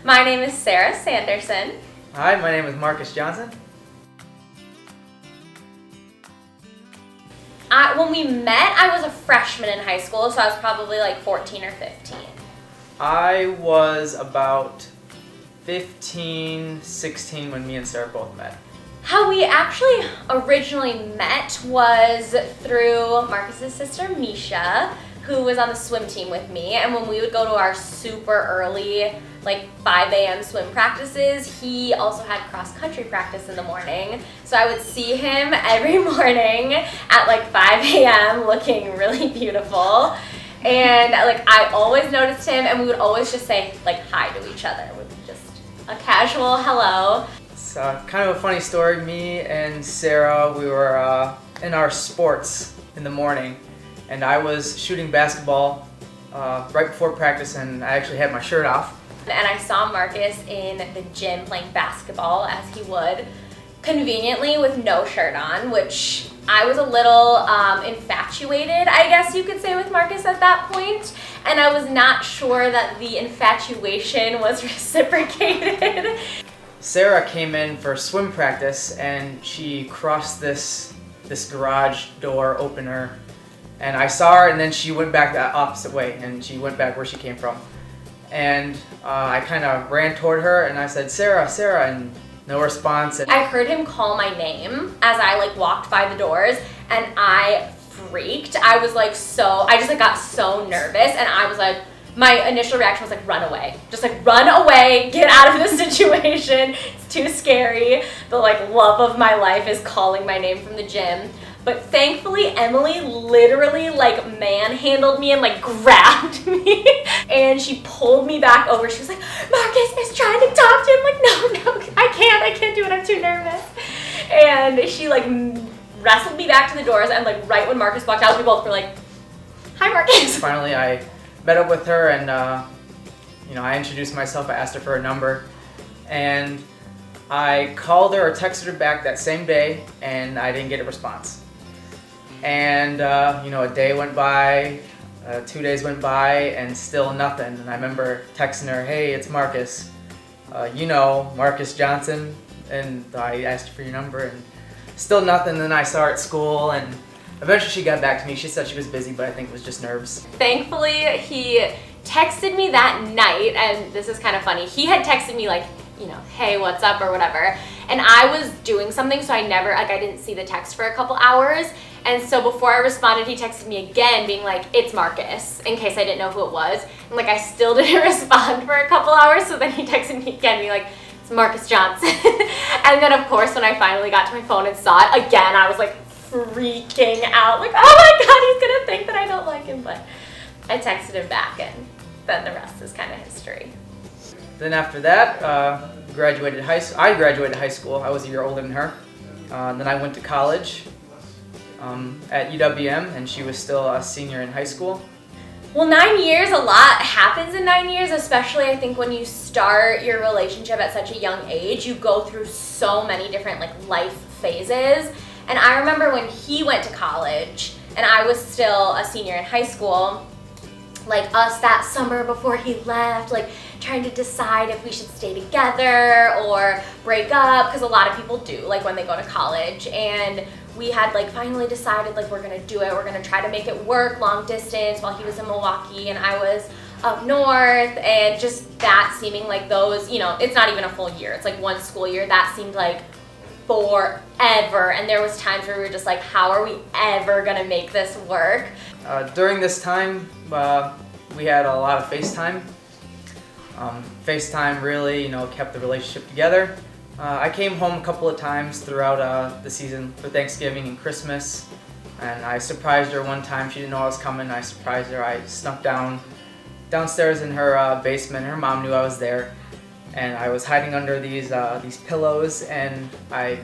My name is Sarah Sanderson. Hi, my name is Marcus Johnson. When we met, I was a freshman in high school, so I was probably like 14 or 15. I was about 15, 16 when me and Sarah both met. How we actually originally met was through Marcus's sister, Misha, who was on the swim team with me. And when we would go to our super early, like 5 a.m. swim practices, he also had cross-country practice in the morning. So I would see him every morning at like 5 a.m. looking really beautiful. And like I always noticed him, and we would always just say like hi to each other with just a casual hello. It's kind of a funny story. Me and Sarah, we were in our sports in the morning, and I was shooting basketball right before practice, and I actually had my shirt off. And I saw Marcus in the gym playing basketball, as he would, conveniently with no shirt on, which I was a little infatuated, I guess you could say, with Marcus at that point. And I was not sure that the infatuation was reciprocated. Sarah came in for swim practice, and she crossed this garage door opener, and I saw her, and then she went back the opposite way, and she went back where she came from. And I kind of ran toward her, and I said, Sarah, Sarah, and no response. I heard him call my name as I like walked by the doors, and I freaked. I was like I just like got so nervous, and I was like, my initial reaction was like, run away. Just like run away, get out of this situation. It's too scary. The like love of my life is calling my name from the gym. But thankfully, Emily literally like manhandled me and like grabbed me, and she pulled me back over. She was like, Marcus is trying to talk to him. Like, no, I can't do it. I'm too nervous. And she like wrestled me back to the doors, and like right when Marcus walked out, we both were like, hi, Marcus. Finally, I met up with her, and I introduced myself. I asked her for her number, and I called her or texted her back that same day, and I didn't get a response. And a day went by, 2 days went by, and still nothing. And I remember texting her, hey, it's Marcus, Marcus Johnson, and I asked her for your number, and still nothing. Then I saw her at school, and eventually she got back to me. She said she was busy, but I think it was just nerves. Thankfully, he texted me that night, and this is kind of funny. He had texted me like, hey, what's up or whatever. And I was doing something, so I didn't see the text for a couple hours. And so before I responded, he texted me again being like, it's Marcus, in case I didn't know who it was. And like I still didn't respond for a couple hours, so then he texted me again being like, it's Marcus Johnson. And then of course when I finally got to my phone and saw it, again I was like freaking out, like, oh my god, he's gonna think that I don't like him. But I texted him back, and then the rest is kind of history. Then after that, I graduated high school. I was a year older than her. Then I went to college at UWM, and she was still a senior in high school. Well, 9 years, a lot happens in 9 years, especially I think when you start your relationship at such a young age. You go through so many different like life phases. And I remember when he went to college and I was still a senior in high school, like us that summer before he left, like trying to decide if we should stay together or break up, because a lot of people do, like when they go to college. And we had like finally decided like we're gonna do it, we're gonna try to make it work long distance while he was in Milwaukee and I was up north. And just that seeming like those, it's not even a full year, it's like one school year, that seemed like forever. And there was times where we were just like, how are we ever gonna make this work? During this time, we had a lot of FaceTime. FaceTime really, kept the relationship together. I came home a couple of times throughout the season for Thanksgiving and Christmas, and I surprised her one time. She didn't know I was coming. I surprised her. I snuck downstairs in her basement. Her mom knew I was there, and I was hiding under these pillows, and I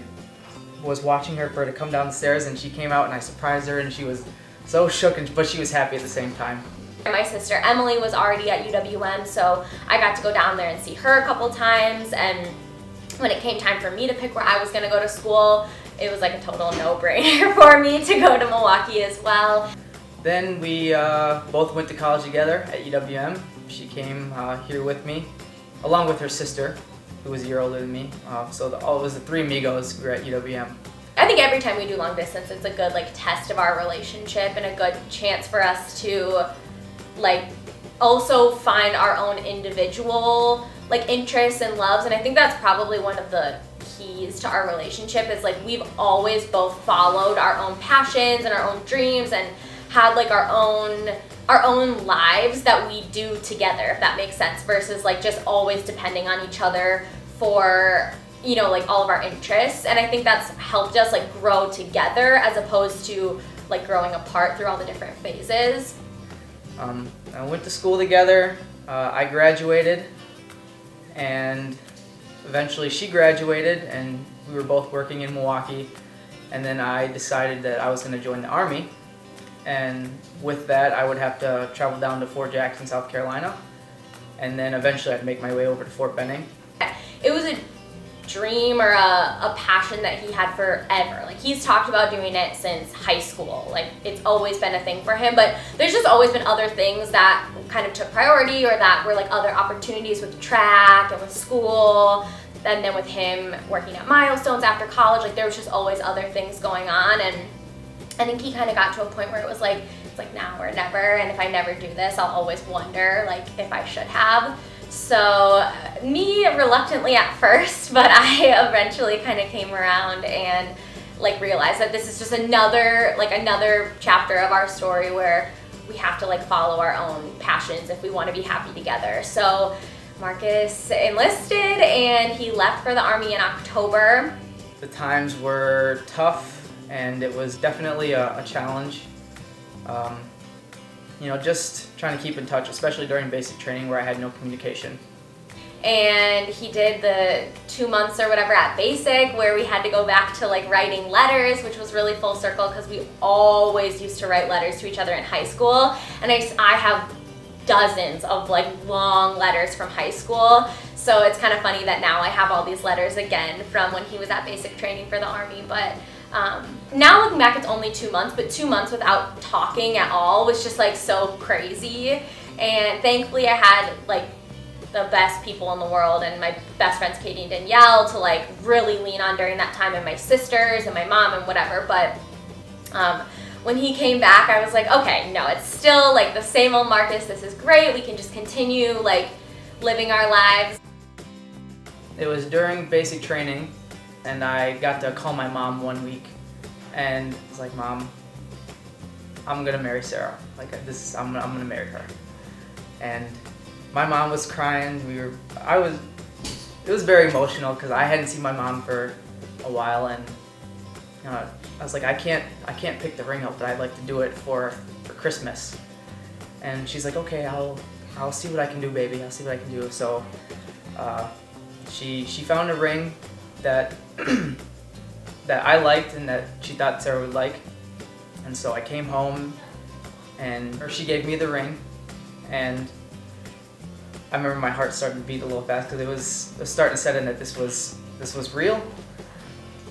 was watching her for her to come down the stairs, and she came out, and I surprised her, and she was so shook, but she was happy at the same time. My sister Emily was already at UWM, so I got to go down there and see her a couple times. And when it came time for me to pick where I was going to go to school, it was like a total no-brainer for me to go to Milwaukee as well. Then we both went to college together at UWM. She came here with me, along with her sister, who was a year older than me. It was the three amigos who were at UWM. I think every time we do long distance, it's a good like test of our relationship and a good chance for us to like also find our own individual like interests and loves. And I think that's probably one of the keys to our relationship is like we've always both followed our own passions and our own dreams and had like our own lives that we do together, if that makes sense, versus like just always depending on each other for, you know, like all of our interests. And I think that's helped us like grow together as opposed to like growing apart through all the different phases. I went to school together. I graduated, and eventually she graduated, and we were both working in Milwaukee. And then I decided that I was going to join the Army, and with that I would have to travel down to Fort Jackson, South Carolina, and then eventually I'd make my way over to Fort Benning. It was a dream or a passion that he had forever. Like he's talked about doing it since high school. Like it's always been a thing for him, but there's just always been other things that kind of took priority or that were like other opportunities with track and with school. And then with him working at Milestones after college, like there was just always other things going on. And I think he kind of got to a point where it was like, it's like now or never. And if I never do this, I'll always wonder like if I should have. So me reluctantly at first, but I eventually kind of came around and like realized that this is just another chapter of our story where we have to like follow our own passions if we want to be happy together. So Marcus enlisted and he left for the Army in October. The times were tough, and it was definitely a challenge. You know, just trying to keep in touch, especially during basic training where I had no communication. And he did the 2 months or whatever at basic where we had to go back to like writing letters, which was really full circle because we always used to write letters to each other in high school. And I have dozens of like long letters from high school. So it's kind of funny that now I have all these letters again from when he was at basic training for the Army. But now looking back, it's only 2 months, but 2 months without talking at all was just like so crazy. And thankfully I had like the best people in the world and my best friends Katie and Danielle to like really lean on during that time, and my sisters and my mom and whatever. But when he came back, I was like, okay, no, it's still like the same old Marcus. This is great. We can just continue like living our lives. It was during basic training, and I got to call my mom one week, and I was like, Mom, I'm gonna marry Sarah. Like I'm gonna marry her. And my mom was crying. It was very emotional because I hadn't seen my mom for a while, and you know, I was like, I can't pick the ring up, but I'd like to do it for Christmas. And she's like, okay, I'll see what I can do, baby. I'll see what I can do. So she found a ring that that I liked and that she thought Sarah would like. And so I came home, and she gave me the ring, and I remember my heart starting to beat a little fast because it was starting to set in that this was real.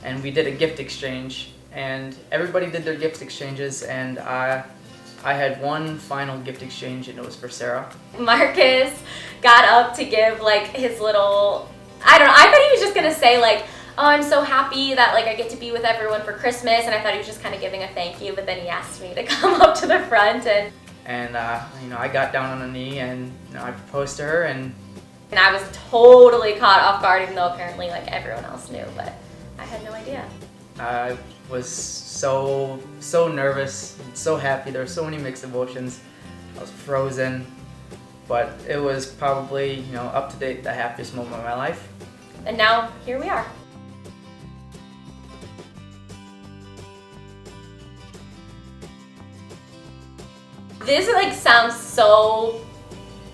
And we did a gift exchange, and everybody did their gift exchanges, and I had one final gift exchange, and it was for Sarah. Marcus got up to give like his little, I don't know, I thought he was just gonna say like, oh, I'm so happy that like I get to be with everyone for Christmas, and I thought he was just kind of giving a thank you, but then he asked me to come up to the front and you know, I got down on a knee and you know, I proposed to her, and I was totally caught off guard, even though apparently like everyone else knew, but I had no idea. I was so nervous, so happy. There were so many mixed emotions. I was frozen, but it was probably, you know, up to date the happiest moment of my life. And now here we are. This like sounds so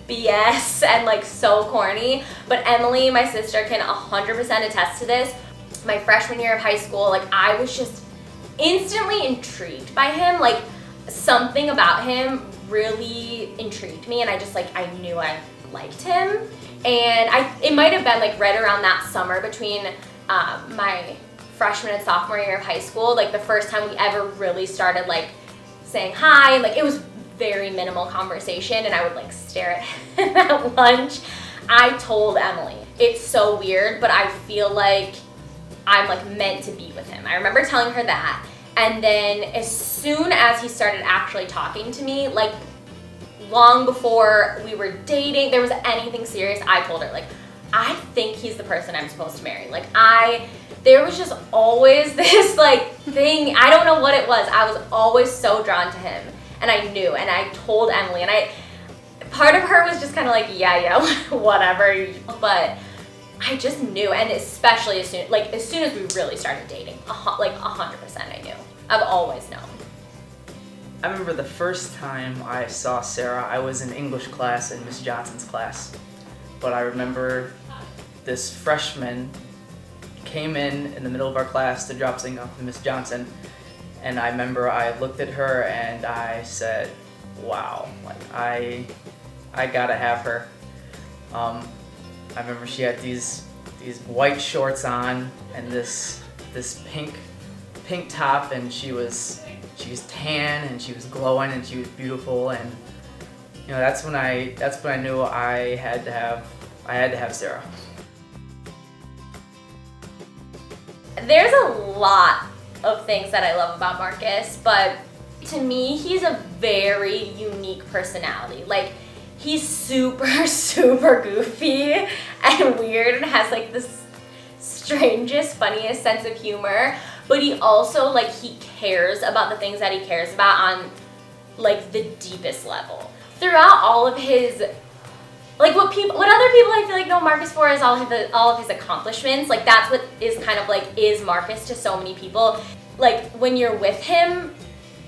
BS and like so corny, but Emily, my sister, can 100% attest to this. My freshman year of high school, like I was just instantly intrigued by him. Like something about him really intrigued me, and I knew I liked him. And it might have been like right around that summer between my freshman and sophomore year of high school, like the first time we ever really started like saying hi. Like it was very minimal conversation, and I would like stare at him at lunch. I told Emily, it's so weird, but I feel like I'm like meant to be with him. I remember telling her that. And then as soon as he started actually talking to me, like long before we were dating, there was anything serious, I told her, like, I think he's the person I'm supposed to marry. Like, there was just always this like thing, I don't know what it was. I was always so drawn to him, and I knew, and I told Emily, and part of her was just kind of like, yeah, whatever, but I just knew, and especially as soon as we really started dating, like 100% I knew. I've always known. I remember the first time I saw Sarah, I was in English class in Miss Johnson's class. But I remember this freshman came in the middle of our class to drop something off to Miss Johnson. And I remember I looked at her and I said, wow, like I gotta have her. I remember she had these white shorts on and this pink top, and she was tan and she was glowing and she was beautiful, and you know that's when I knew I had to have Sarah. There's a lot of things that I love about Marcus, but to me he's a very unique personality. Like, he's super super goofy and weird and has like this strangest, funniest sense of humor, but he also, like, he cares about the things that he cares about on like the deepest level. Throughout all of his, like, what other people I feel like know Marcus for is all of his accomplishments. Like, that's what is kind of like is Marcus to so many people. Like, when you're with him,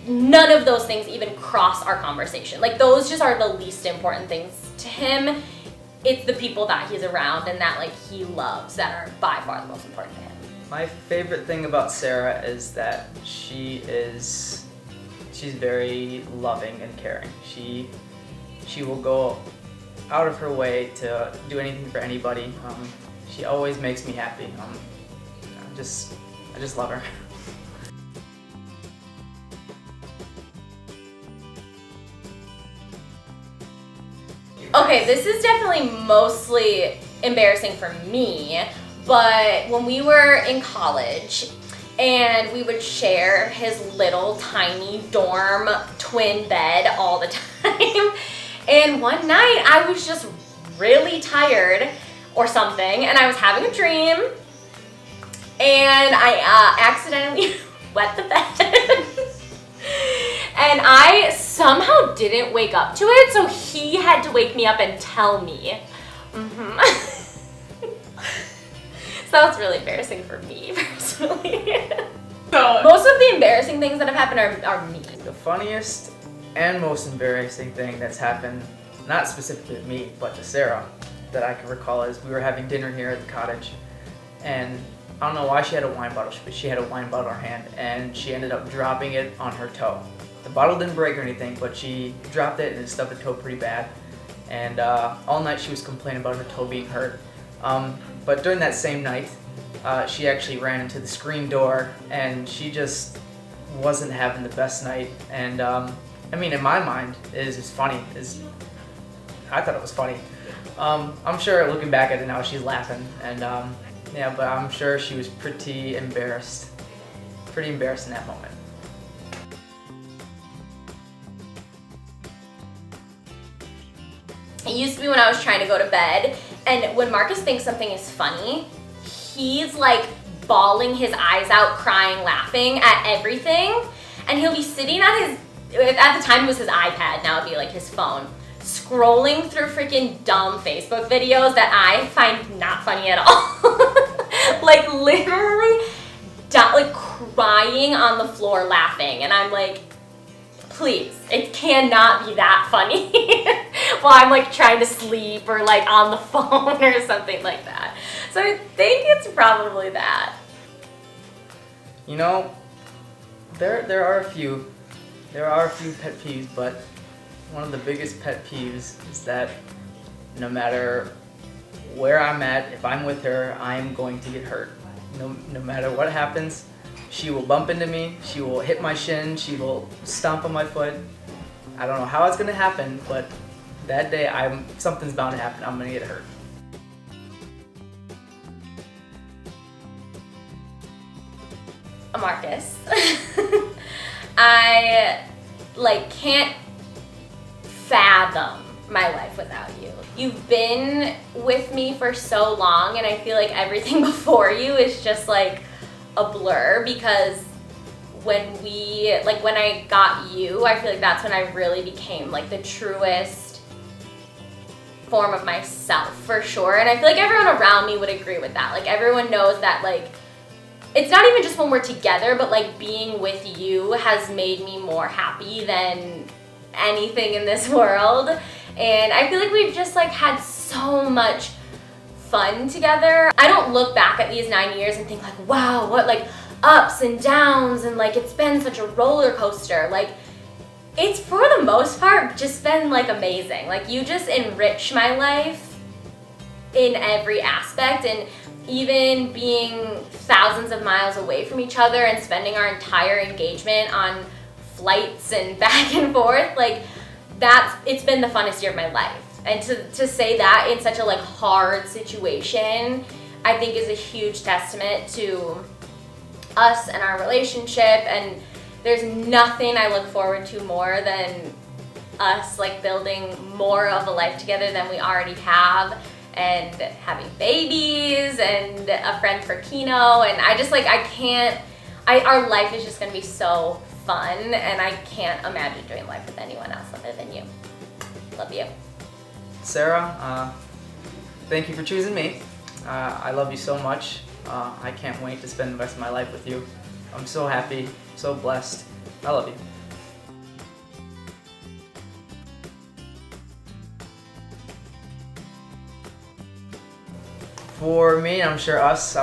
none of those things even cross our conversation. Like, those just are the least important things to him. It's the people that he's around and that like he loves that are by far the most important to him. My favorite thing about Sarah is that she's very loving and caring. She will go out of her way to do anything for anybody. She always makes me happy. I just love her. Okay, this is definitely mostly embarrassing for me, but when we were in college and we would share his little tiny dorm twin bed all the time, and one night I was just really tired or something, and I was having a dream, and I accidentally wet the bed. And I somehow didn't wake up to it, so he had to wake me up and tell me. So that was really embarrassing for me, personally. Most of the embarrassing things that have happened are me. The funniest and most embarrassing thing that's happened, not specifically to me, but to Sarah, that I can recall is we were having dinner here at the cottage, and I don't know why she had a wine bottle, but she had a wine bottle in her hand, and she ended up dropping it on her toe. The bottle didn't break or anything, but she dropped it and it stubbed her toe pretty bad. And all night she was complaining about her toe being hurt. But during that same night, she actually ran into the screen door, and she just wasn't having the best night. And I mean, in my mind, it's funny. I thought it was funny. I'm sure looking back at it now, she's laughing. And yeah, but I'm sure she was pretty embarrassed in that moment. It used to be when I was trying to go to bed, and when Marcus thinks something is funny, he's like bawling his eyes out, crying, laughing at everything, and he'll be sitting at the time it was his iPad, now it'd be like his phone, scrolling through freaking dumb Facebook videos that I find not funny at all. Like, literally like crying on the floor laughing, and I'm like, please, it cannot be that funny while I'm like trying to sleep or like on the phone or something like that. So I think it's probably that. You know, there are a few pet peeves, but one of the biggest pet peeves is that no matter where I'm at, if I'm with her, I'm going to get hurt. No matter what happens, she will bump into me, she will hit my shin, she will stomp on my foot. I don't know how it's gonna happen, but that day something's bound to happen. I'm gonna get hurt. Marcus. I can't fathom my life without you. You've been with me for so long, and I feel like everything before you is just like a blur, because when I got you, I feel like that's when I really became like the truest form of myself, for sure. And I feel like everyone around me would agree with that. Like, everyone knows that, like, it's not even just when we're together, but like being with you has made me more happy than anything in this world. And I feel like we've just like had so much fun together. I don't look back at these 9 years and think like, wow, what like ups and downs, and like it's been such a roller coaster. Like, it's for the most part just been like amazing. Like, you just enrich my life in every aspect, and even being thousands of miles away from each other and spending our entire engagement on flights and back and forth, like, it's been the funnest year of my life. And to say that in such a like hard situation, I think is a huge testament to us and our relationship. And there's nothing I look forward to more than us like building more of a life together than we already have, and having babies and a friend for Kino. And I just like, our life is just gonna be so fun, and I can't imagine doing life with anyone else other than you. Love you. Sarah, thank you for choosing me. I love you so much. I can't wait to spend the rest of my life with you. I'm so happy, so blessed. I love you. For me, I'm sure us,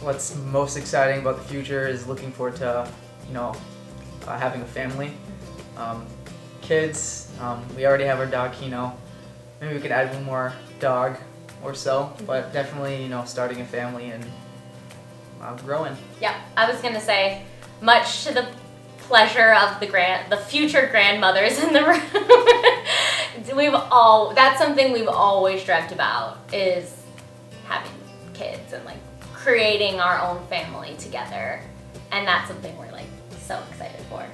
what's most exciting about the future is looking forward to, having a family. Kids, we already have our dog Kino. Maybe we could add one more dog or so, but definitely, starting a family and growing. Yeah, I was gonna say, much to the pleasure of the future grandmothers in the room. That's something we've always dreamt about, is having kids and like creating our own family together. And that's something we're like so excited for.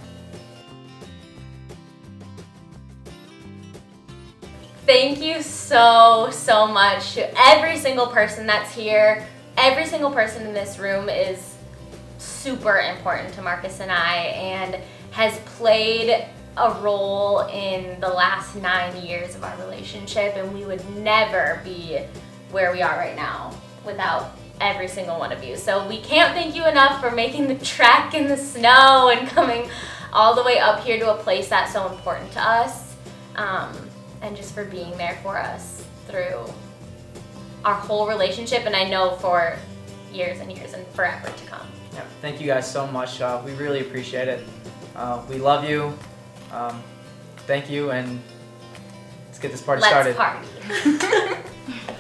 Thank you so much to every single person that's here. Every single person in this room is super important to Marcus and I, and has played a role in the last 9 years of our relationship, and we would never be where we are right now without every single one of you. So we can't thank you enough for making the trek in the snow and coming all the way up here to a place that's so important to us, and just for being there for us through our whole relationship, and I know for years and years and forever to come. Yeah, thank you guys so much. We really appreciate it. We love you. Thank you, and let's get this party started. Let's party.